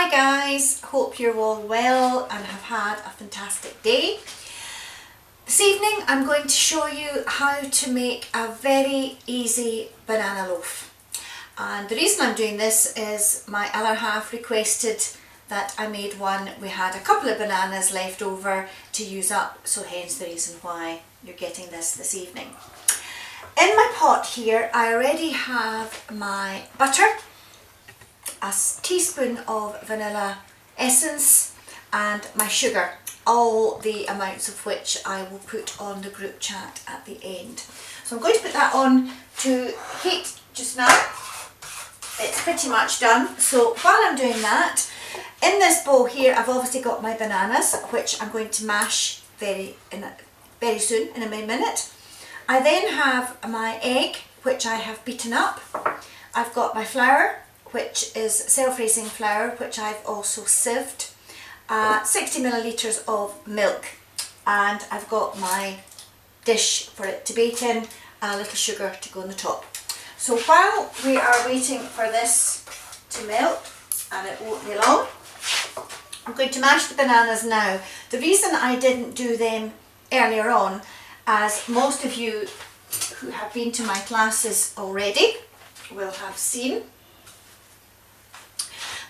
Hi guys, hope you're all well and have had a fantastic day. This evening I'm going to show you how to make a very easy banana loaf. And the reason I'm doing this is my other half requested that I made one. We had a couple of bananas left over to use up, so hence the reason why you're getting this evening. In my pot here I already have my butter, a teaspoon of vanilla essence and my sugar, all the amounts of which I will put on the group chat at the end. So I'm going to put that on to heat just now. It's pretty much done. So while I'm doing that, in this bowl here I've obviously got my bananas, which I'm going to mash very soon, in a minute. I then have my egg, which I have beaten up. I've got my flour, which is self-raising flour, which I've also sieved, 60 millilitres of milk, and I've got my dish for it to bake in, and a little sugar to go on the top. So while we are waiting for this to melt, and it won't be long, I'm going to mash the bananas now. The reason I didn't do them earlier on, as most of you who have been to my classes already will have seen,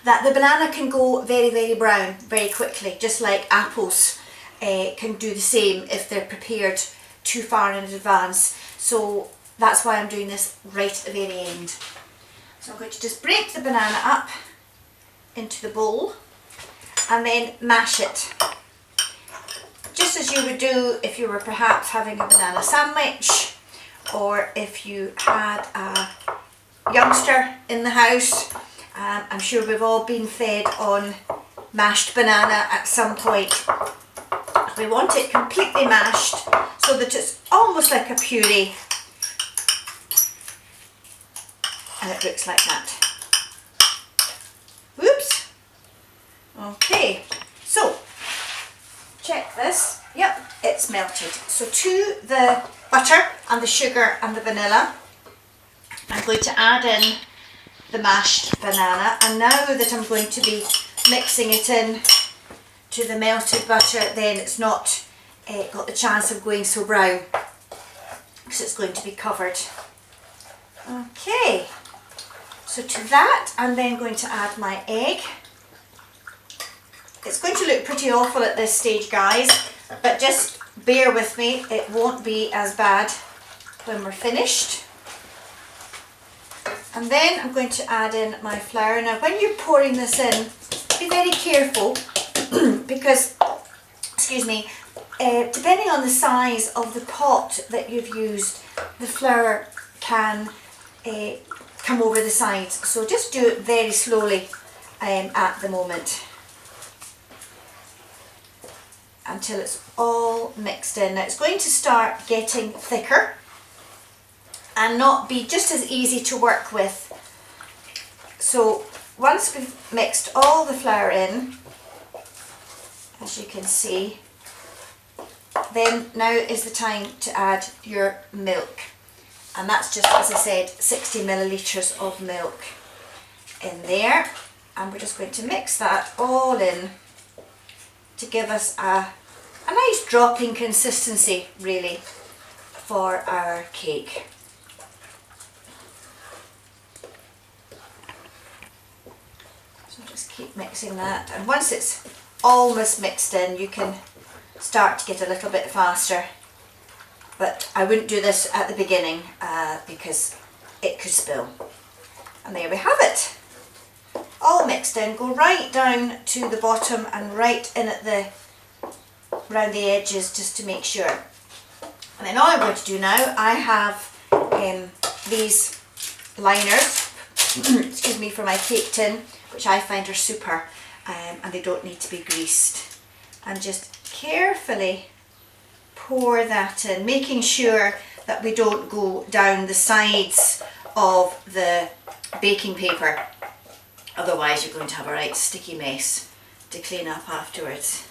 that the banana can go very brown very quickly, just like apples can do the same if they're prepared too far in advance. So that's why I'm doing this right at the very end. So I'm going to just break the banana up into the bowl and then mash it, just as you would do if you were perhaps having a banana sandwich, or if you had a youngster in the house. I'm sure we've all been fed on mashed banana at some point. We want it completely mashed so that it's almost like a puree, and it looks like that. Whoops. Okay, so check this. Yep, it's melted. So to the butter and the sugar and the vanilla, I'm going to add in the mashed banana, and now that I'm going to be mixing it in to the melted butter, then it's not got the chance of going so brown, because it's going to be covered. Okay, so to that I'm then going to add my egg. It's going to look pretty awful at this stage, guys, but just bear with me, it won't be as bad when we're finished. And then I'm going to add in my flour. Now when you're pouring this in, be very careful because, excuse me, depending on the size of the pot that you've used, the flour can come over the sides. So just do it very slowly at the moment until it's all mixed in. Now it's going to start getting thicker and not be just as easy to work with. So once we've mixed all the flour in, as you can see, then now is the time to add your milk. And that's just, as I said, 60 millilitres of milk in there. And we're just going to mix that all in to give us a nice dropping consistency, really, for our cake. Just keep mixing that, and once it's almost mixed in, you can start to get a little bit faster, but I wouldn't do this at the beginning because it could spill. And there we have it, all mixed in. Go right down to the bottom and right in at around the edges, just to make sure. And then all I'm going to do now, I have these liners excuse me, for my cake tin, which I find are super, and they don't need to be greased. And just carefully pour that in, making sure that we don't go down the sides of the baking paper, otherwise you're going to have a right sticky mess to clean up afterwards.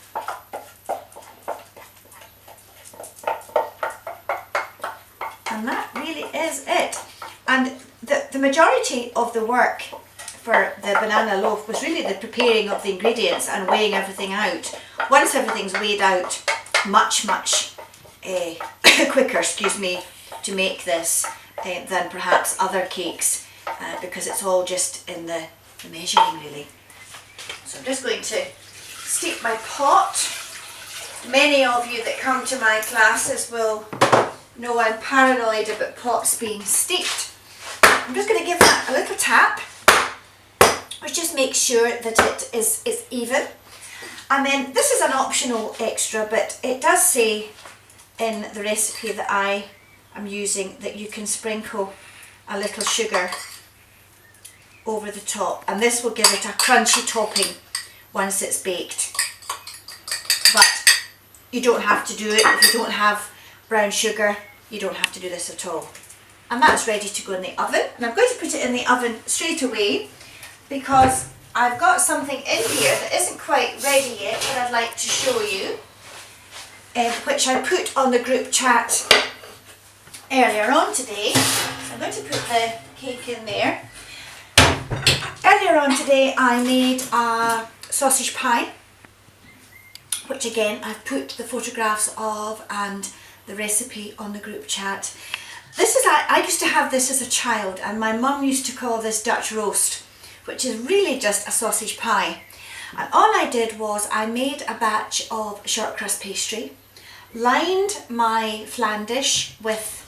And that really is it. And the majority of the work for the banana loaf was really the preparing of the ingredients and weighing everything out. Once everything's weighed out, much quicker, to make this than perhaps other cakes because it's all just in the measuring really. So I'm just going to steep my pot. Many of you that come to my classes will know I'm paranoid about pots being steeped. I'm just going to give that a little tap, which just makes sure that it is even. And then this is an optional extra, but it does say in the recipe that I am using that you can sprinkle a little sugar over the top, and this will give it a crunchy topping once it's baked. But you don't have to do it if you don't have brown sugar. You don't have to do this at all. And that's ready to go in the oven. And I'm going to put it in the oven straight away because I've got something in here that isn't quite ready yet that I'd like to show you, which I put on the group chat earlier on today. So I'm going to put the cake in there. Earlier on today I made a sausage pie, which again I've put the photographs of and the recipe on the group chat. This is, I used to have this as a child, and my mum used to call this Dutch roast, which is really just a sausage pie. And all I did was I made a batch of short crust pastry, lined my flan dish with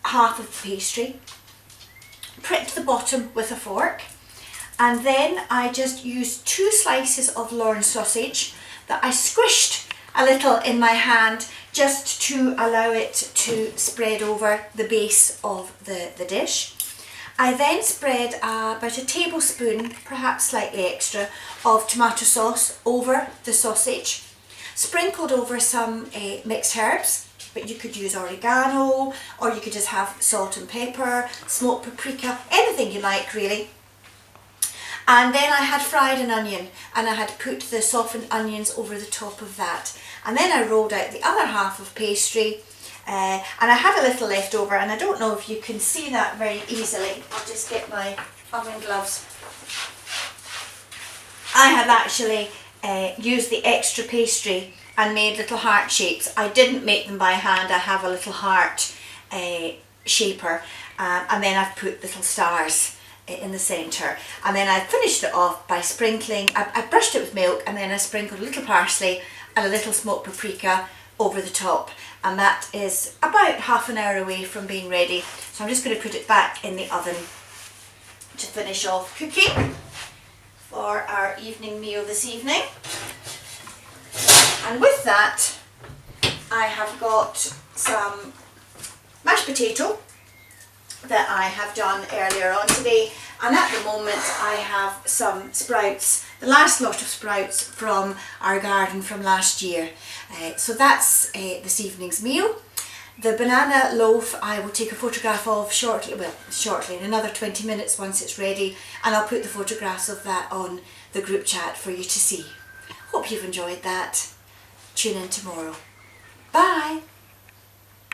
half of the pastry, pricked the bottom with a fork, and then I just used 2 slices of Lorne sausage that I squished a little in my hand just to allow it to spread over the base of the dish. I then spread about a tablespoon, perhaps slightly extra, of tomato sauce over the sausage, sprinkled over some mixed herbs, but you could use oregano, or you could just have salt and pepper, smoked paprika, anything you like really. And then I had fried an onion, and I had put the softened onions over the top of that. And then I rolled out the other half of pastry, and I had a little left over, and I don't know if you can see that very easily. I'll just get my oven gloves. I have actually used the extra pastry and made little heart shapes. I didn't make them by hand. I have a little heart shaper, and then I've put little stars in the centre, and then I finished it off by sprinkling, I brushed it with milk, and then I sprinkled a little parsley and a little smoked paprika over the top, and that is about half an hour away from being ready. So I'm just going to put it back in the oven to finish off cooking for our evening meal this evening. And with that I have got some mashed potato that I have done earlier on today, and at the moment I have some sprouts, the last lot of sprouts from our garden from last year. So that's this evening's meal. The banana loaf I will take a photograph of shortly, in another 20 minutes once it's ready, and I'll put the photographs of that on the group chat for you to see. Hope you've enjoyed that. Tune in tomorrow. Bye!